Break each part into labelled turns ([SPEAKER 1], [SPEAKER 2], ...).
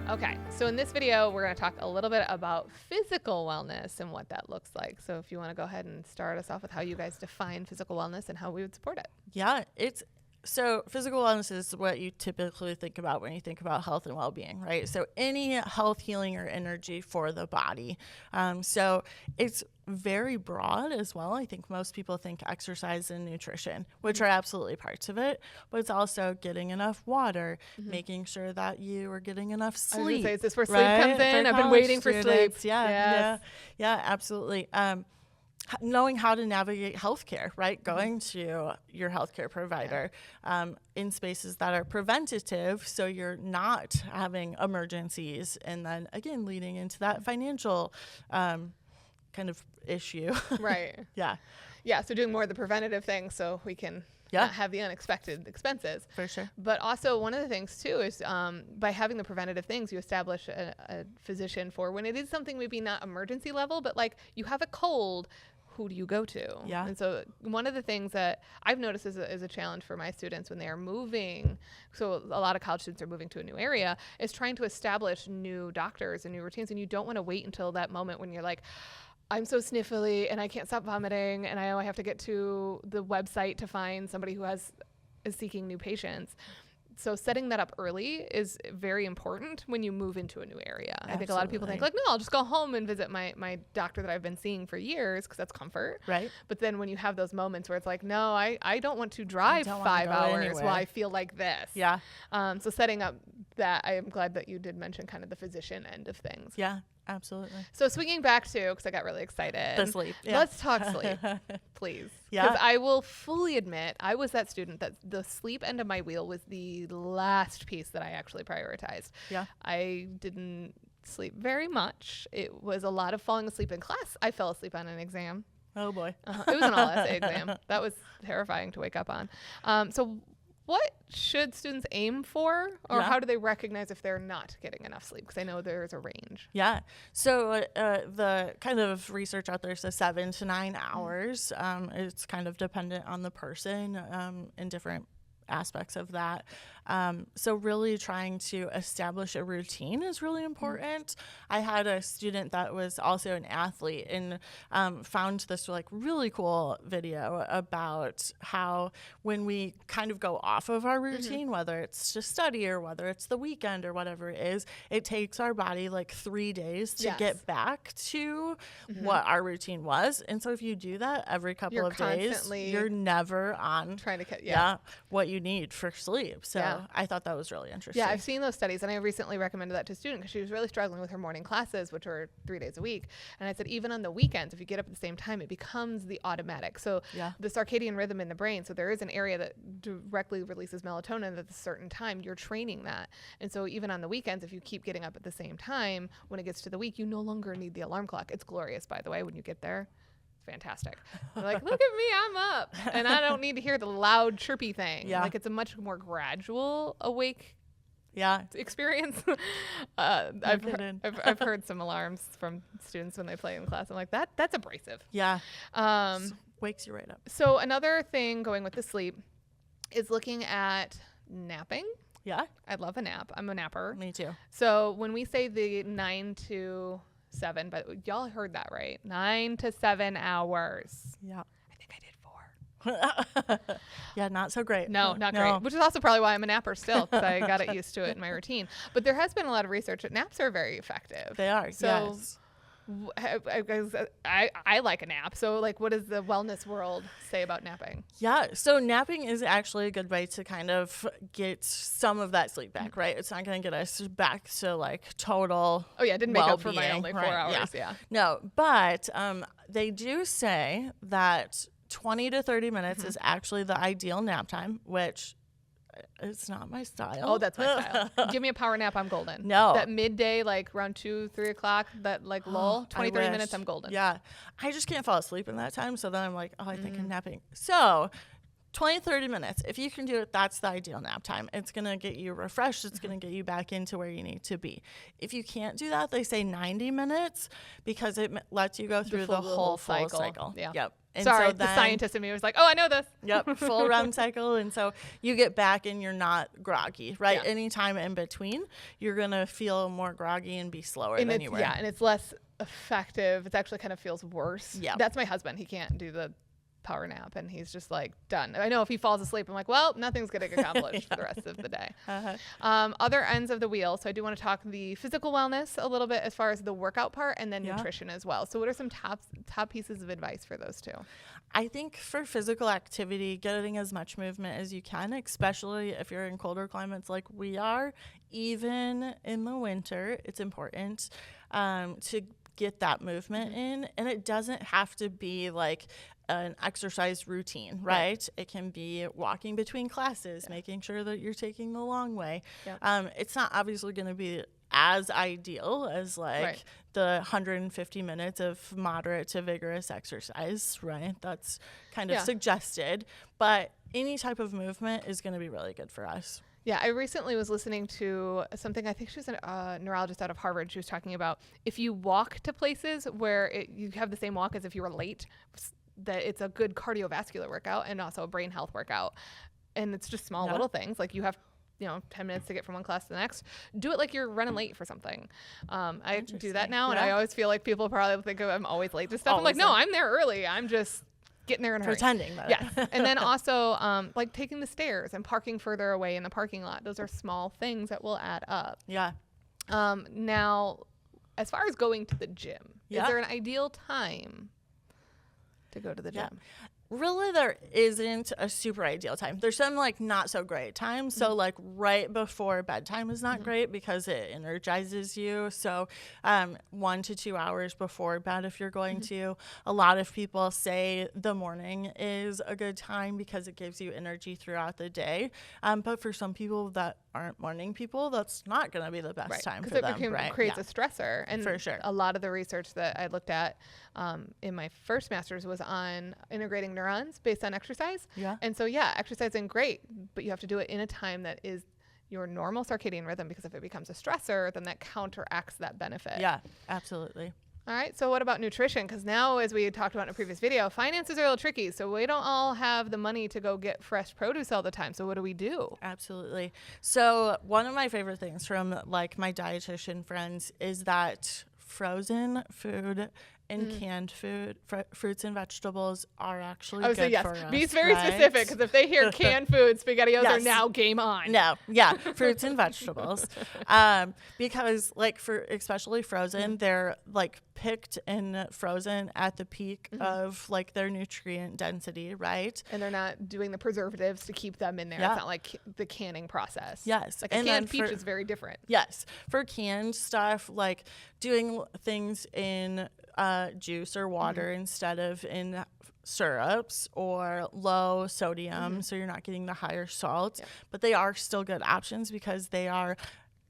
[SPEAKER 1] Okay, so in this video, we're going to talk a little bit about physical wellness and what that looks like. So if you want to go ahead and start us off with how you guys define physical wellness and how we would support it.
[SPEAKER 2] Yeah, so physical wellness is what you typically think about when you think about health and well-being, right? So any health, healing, or energy for the body. So it's very broad as well. I think most people think exercise and nutrition, which are absolutely parts of it, but it's also getting enough water, making sure that you are getting enough sleep.
[SPEAKER 1] I was going to say, is this where sleep
[SPEAKER 2] right?
[SPEAKER 1] comes in?
[SPEAKER 2] For
[SPEAKER 1] I've been
[SPEAKER 2] college
[SPEAKER 1] waiting for sleep.
[SPEAKER 2] students. Yeah, absolutely. Knowing how to navigate healthcare, right? Going to your healthcare provider in spaces that are preventative, so you're not having emergencies, and then again leading into that financial kind of issue.
[SPEAKER 1] Right.
[SPEAKER 2] Yeah.
[SPEAKER 1] Yeah, so doing more of the preventative things so we can not have the unexpected expenses.
[SPEAKER 2] For sure.
[SPEAKER 1] But also one of the things too is by having the preventative things, you establish a physician for when it is something maybe not emergency level, but like you have a cold, who do you go to?
[SPEAKER 2] Yeah.
[SPEAKER 1] And so one of the things that I've noticed is a challenge for my students when they are moving, so a lot of college students are moving to a new area, is trying to establish new doctors and new routines. And you don't want to wait until that moment when you're like, I'm so sniffly and I can't stop vomiting and I know I have to get to the website to find somebody who is seeking new patients. So setting that up early is very important when you move into a new area. Absolutely. I think a lot of people think like, no, I'll just go home and visit my doctor that I've been seeing for years because that's comfort.
[SPEAKER 2] Right.
[SPEAKER 1] But then when you have those moments where it's like, no, I don't want to drive 5 hours while I feel like this.
[SPEAKER 2] Yeah.
[SPEAKER 1] So setting up that, I am glad that you did mention kind of the physician end of things.
[SPEAKER 2] Yeah. Absolutely.
[SPEAKER 1] So swinging back to, because I got really excited.
[SPEAKER 2] The sleep. Yeah.
[SPEAKER 1] Let's talk sleep, please.
[SPEAKER 2] Yeah.
[SPEAKER 1] Because I will fully admit, I was that student that the sleep end of my wheel was the last piece that I actually prioritized.
[SPEAKER 2] Yeah.
[SPEAKER 1] I didn't sleep very much. It was a lot of falling asleep in class. I fell asleep on an exam.
[SPEAKER 2] Oh boy.
[SPEAKER 1] It was an all essay exam. That was terrifying to wake up on. So what should students aim for, or how do they recognize if they're not getting enough sleep? Because I know there's a range.
[SPEAKER 2] Yeah. So the kind of research out there says 7 to 9 hours. It's kind of dependent on the person in different aspects of that. So really trying to establish a routine is really important. I had a student that was also an athlete and found this like really cool video about how when we kind of go off of our routine, whether it's to study or whether it's the weekend or whatever it is, it takes our body like 3 days to get back to what our routine was. And so if you do that every couple of days, you're never on
[SPEAKER 1] trying to
[SPEAKER 2] what you need for sleep. So I thought that was really interesting.
[SPEAKER 1] Yeah, I've seen those studies, and I recently recommended that to a student because she was really struggling with her morning classes, which were 3 days a week. And I said, even on the weekends, if you get up at the same time, it becomes the automatic. So the circadian rhythm in the brain, so there is an area that directly releases melatonin at a certain time. You're training that. And so even on the weekends, if you keep getting up at the same time, when it gets to the week, you no longer need the alarm clock. It's glorious, by the way, when you get there. Fantastic. You're like, look at me, I'm up. And I don't need to hear the loud chirpy thing. Like it's a much more gradual awake experience. I've heard some alarms from students when they play in class. I'm like, that's abrasive.
[SPEAKER 2] Yeah. Wakes you right up.
[SPEAKER 1] So another thing going with the sleep is looking at napping.
[SPEAKER 2] Yeah.
[SPEAKER 1] I love a nap. I'm a napper.
[SPEAKER 2] Me too.
[SPEAKER 1] So when we say the 9 to 7, but y'all heard that right. 9 to 7 hours.
[SPEAKER 2] Yeah.
[SPEAKER 1] I think I did 4.
[SPEAKER 2] Yeah, not so great.
[SPEAKER 1] No, not great. Which is also probably why I'm a napper still, because I got it used to it in my routine. But there has been a lot of research that naps are very effective.
[SPEAKER 2] They are.
[SPEAKER 1] So
[SPEAKER 2] yes.
[SPEAKER 1] I like a nap. So like, what does the wellness world say about napping?
[SPEAKER 2] Yeah. So napping is actually a good way to kind of get some of that sleep back, right? It's not going to get us back to like total
[SPEAKER 1] it didn't make up for my only 4 hours. Yeah.
[SPEAKER 2] No, but they do say that 20 to 30 minutes is actually the ideal nap time, which it's not my style.
[SPEAKER 1] Oh, that's my style. Give me a power nap, I'm golden.
[SPEAKER 2] No.
[SPEAKER 1] That midday, like around 2, 3 o'clock, that like lull, 20, 30 minutes, I'm golden.
[SPEAKER 2] Yeah. I just can't fall asleep in that time. So then I'm like, I think I'm napping. So 20, 30 minutes. If you can do it, that's the ideal nap time. It's going to get you refreshed. It's going to get you back into where you need to be. If you can't do that, they say 90 minutes because it lets you go through the whole full cycle.
[SPEAKER 1] Yeah.
[SPEAKER 2] Yep. And
[SPEAKER 1] sorry,
[SPEAKER 2] so
[SPEAKER 1] the scientist in me was like, oh, I know this.
[SPEAKER 2] Yep, full REM cycle. And so you get back and you're not groggy, right?
[SPEAKER 1] Yeah.
[SPEAKER 2] Anytime in between, you're going to feel more groggy and be slower
[SPEAKER 1] And
[SPEAKER 2] than you were.
[SPEAKER 1] Yeah, and it's less effective. It actually kind of feels worse.
[SPEAKER 2] Yeah.
[SPEAKER 1] That's my husband. He can't do the power nap, and he's just like done. I know if he falls asleep, I'm like, well, nothing's getting accomplished for the rest of the day. Other ends of the wheel. So I do want to talk the physical wellness a little bit as far as the workout part, and then nutrition as well. So what are some top pieces of advice for those two?
[SPEAKER 2] I think for physical activity, getting as much movement as you can, especially if you're in colder climates like we are, even in the winter, it's important to get that movement in. And it doesn't have to be like an exercise routine, right? It can be walking between classes, making sure that you're taking the long way. It's not obviously going to be as ideal as like the 150 minutes of moderate to vigorous exercise, right? That's kind of suggested, but any type of movement is going to be really good for us.
[SPEAKER 1] Yeah, I recently was listening to something, I think she was a neurologist out of Harvard. She was talking about if you walk to places where you have the same walk as if you were late, that it's a good cardiovascular workout and also a brain health workout. And it's just small little things. Like you have 10 minutes to get from one class to the next. Do it like you're running late for something. I do that now, and I always feel like people probably think I'm always late to stuff. I'm like, no, I'm there early. I'm just getting there in a hurry.
[SPEAKER 2] Pretending that.
[SPEAKER 1] Yes. And then also like taking the stairs and parking further away in the parking lot. Those are small things that will add up.
[SPEAKER 2] Yeah.
[SPEAKER 1] Now, as far as going to the gym, is there an ideal time to go to the gym?
[SPEAKER 2] Really, there isn't a super ideal time. There's some like not so great times. So like right before bedtime is not great because it energizes you. So 1 to 2 hours before bed if you're going to. A lot of people say the morning is a good time because it gives you energy throughout the day. But for some people that aren't morning people, that's not going to be the best time for them.
[SPEAKER 1] Because it creates a stressor. And
[SPEAKER 2] for sure.
[SPEAKER 1] A lot of the research that I looked at in my first master's was on integrating neurons based on exercise. And so, exercising great, but you have to do it in a time that is your normal circadian rhythm, because if it becomes a stressor, then that counteracts that benefit.
[SPEAKER 2] Yeah, absolutely.
[SPEAKER 1] All right. So what about nutrition? Because now, as we talked about in a previous video, finances are a little tricky. So we don't all have the money to go get fresh produce all the time. So what do we do?
[SPEAKER 2] Absolutely. So one of my favorite things from like my dietitian friends is that frozen food and canned food, fruits and vegetables are actually good for us.
[SPEAKER 1] Be very specific, because if they hear canned food, SpaghettiOs are now game on.
[SPEAKER 2] No, fruits and vegetables, because like for especially frozen, they're like picked and frozen at the peak of like their nutrient density, right?
[SPEAKER 1] And they're not doing the preservatives to keep them in there. It's not like the canning process.
[SPEAKER 2] Yes,
[SPEAKER 1] like a canned peach is very different.
[SPEAKER 2] Yes, for canned stuff, like doing things in juice or water instead of in syrups or low sodium, so you're not getting the higher salt, but they are still good options because they are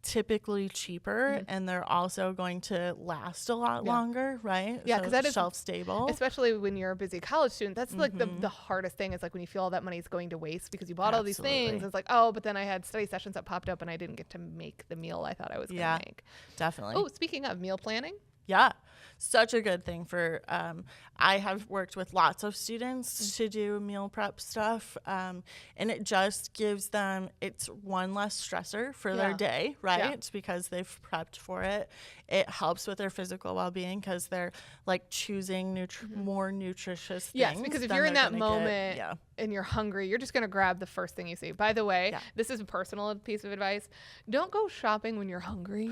[SPEAKER 2] typically cheaper and they're also going to last a lot longer, right?
[SPEAKER 1] Yeah, because that is
[SPEAKER 2] shelf stable.
[SPEAKER 1] Especially when you're a busy college student, that's like the hardest thing. Is like when you feel all that money is going to waste because you bought all these things. It's like, oh, but then I had study sessions that popped up and I didn't get to make the meal I thought I was going to make.
[SPEAKER 2] Definitely.
[SPEAKER 1] Oh, speaking of meal planning.
[SPEAKER 2] Yeah, such a good thing for, I have worked with lots of students to do meal prep stuff, and it just gives them, it's one less stressor for their day, right? It's because they've prepped for it. It helps with their physical well-being because they're like choosing more nutritious things.
[SPEAKER 1] Yes, because if you're in that moment and you're hungry, you're just going to grab the first thing you see. By the way, this is a personal piece of advice. Don't go shopping when you're hungry.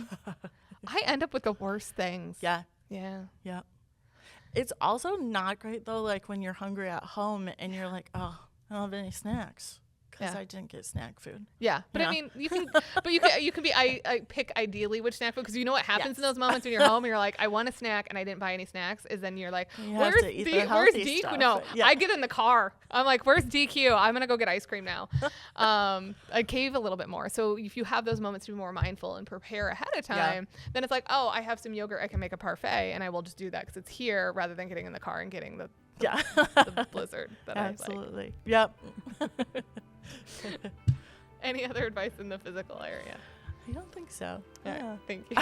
[SPEAKER 1] I end up with the worst things. Yeah.
[SPEAKER 2] It's also not great though, like when you're hungry at home and you're like, oh, I don't have any snacks because I didn't get snack food.
[SPEAKER 1] Yeah, but I mean, you can, but you can be. I pick ideally which snack food, because you know what happens in those moments when you're home and you're like, I want a snack and I didn't buy any snacks. Is then you're like, where's DQ?
[SPEAKER 2] Stuff.
[SPEAKER 1] No, I get in the car. I'm like, where's DQ? I'm gonna go get ice cream now. I cave a little bit more. So if you have those moments to be more mindful and prepare ahead of time, then it's like, oh, I have some yogurt. I can make a parfait, and I will just do that because it's here, rather than getting in the car and getting the
[SPEAKER 2] Yeah.
[SPEAKER 1] the blizzard that
[SPEAKER 2] Absolutely. Yep.
[SPEAKER 1] Any other advice in the physical area?
[SPEAKER 2] I don't think so.
[SPEAKER 1] All right, thank you.